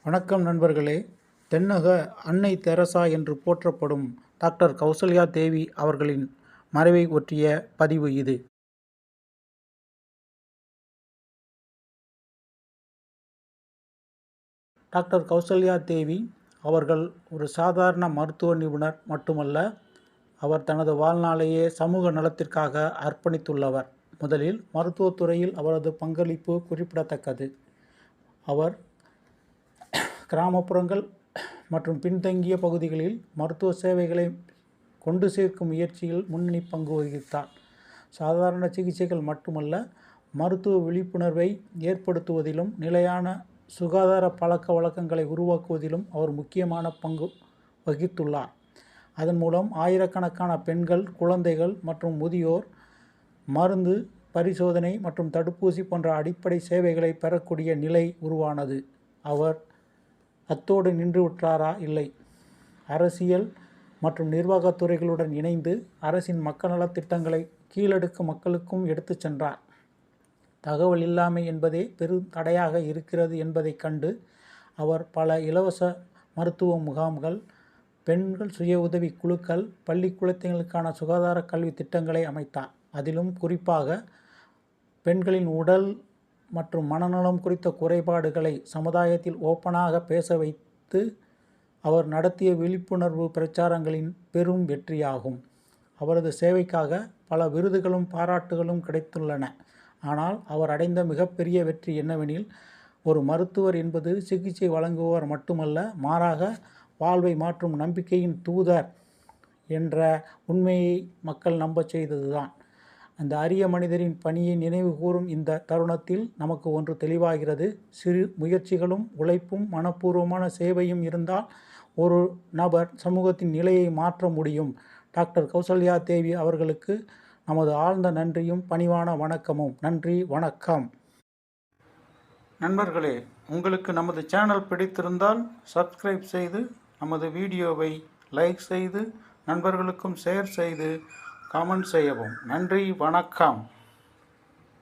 வணக்கம் நண்பர்களே. தென்னக அன்னை தெரசா என்று போற்றப்படும் டாக்டர் கௌசல்யா தேவி அவர்களின் மறைவை ஒற்றிய பதிவு இது. டாக்டர் கௌசல்யா தேவி அவர்கள் ஒரு சாதாரண மருத்துவ நிபுணர் மட்டுமல்ல, அவர் தனது வாழ்நாளையே சமூக நலத்திற்காக அர்ப்பணித்துள்ளவர். முதலில் மருத்துவத்துறையில் அவரது பங்களிப்பு குறிப்பிடத்தக்கது. அவர் கிராமப்புறங்கள் மற்றும் பின்தங்கிய பகுதிகளில் மருத்துவ சேவைகளை கொண்டு சேர்க்கும் முயற்சியில் முன்னணி பங்கு வகித்தார். சாதாரண சிகிச்சைகள் மட்டுமல்ல, மருத்துவ விழிப்புணர்வை ஏற்படுத்துவதிலும் நிலையான சுகாதார பழக்க வழக்கங்களை உருவாக்குவதிலும் அவர் முக்கியமான பங்கு வகித்துள்ளார். அதன் மூலம் ஆயிரக்கணக்கான பெண்கள், குழந்தைகள் மற்றும் முதியோர் மருந்து, பரிசோதனை மற்றும் தடுப்பூசி போன்ற அடிப்படை சேவைகளை பெறக்கூடிய நிலை உருவானது. அவர் அத்தோடு நின்றுவிட்டாரா? இல்லை. அரசியல் மற்றும் நிர்வாகத்துறைகளுடன் இணைந்து அரசின் மக்கள் நலத்திட்டங்களை கீழடுக்கு மக்களுக்கும் எடுத்துச் சென்றார். தகவல் இல்லாமை என்பதே பெரும் தடையாக இருக்கிறது என்பதைக் கண்டு அவர் பல இலவச மருத்துவ முகாம்கள், பெண்கள் சுய உதவி குழுக்கள், பள்ளி குழந்தைகளுக்கான சுகாதார கல்வி திட்டங்களை அமைத்தார். அதிலும் குறிப்பாக பெண்களின் உடல் மற்றும் மனநலம் குறித்த குறைபாடுகளை சமுதாயத்தில் ஓப்பனாக பேச வைத்து அவர் நடத்திய விழிப்புணர்வு பிரச்சாரங்களின் பெரும் வெற்றியாகும். அவரது சேவைக்காக பல விருதுகளும் பாராட்டுகளும் கிடைத்துள்ளன. ஆனால் அவர் அடைந்த மிகப்பெரிய வெற்றி என்னவெனில், ஒரு மருத்துவர் என்பது சிகிச்சை வழங்குபவர் மட்டுமல்ல, மாறாக வாழ்வை மாற்றும் நம்பிக்கையின் தூதர் என்ற உண்மையை மக்கள் நம்பச் செய்ததுதான். அந்த அரிய மனிதரின் பணியை நினைவு கூறும் இந்த தருணத்தில் நமக்கு ஒன்று தெளிவாகிறது. சிறு முயற்சிகளும் உழைப்பும் மனப்பூர்வமான சேவையும் இருந்தால் ஒரு நபர் சமூகத்தின் நிலையை மாற்ற முடியும். டாக்டர் கௌசல்யா தேவி அவர்களுக்கு நமது ஆழ்ந்த நன்றியும் பணிவான வணக்கமும். நன்றி, வணக்கம். நண்பர்களே, உங்களுக்கு நமது சேனல் பிடித்திருந்தால் சப்ஸ்கிரைப் செய்து, நமது வீடியோவை லைக் செய்து, நண்பர்களுக்கும் ஷேர் செய்து, கமெண்ட் செய்யவும். நன்றி, வணக்கம்.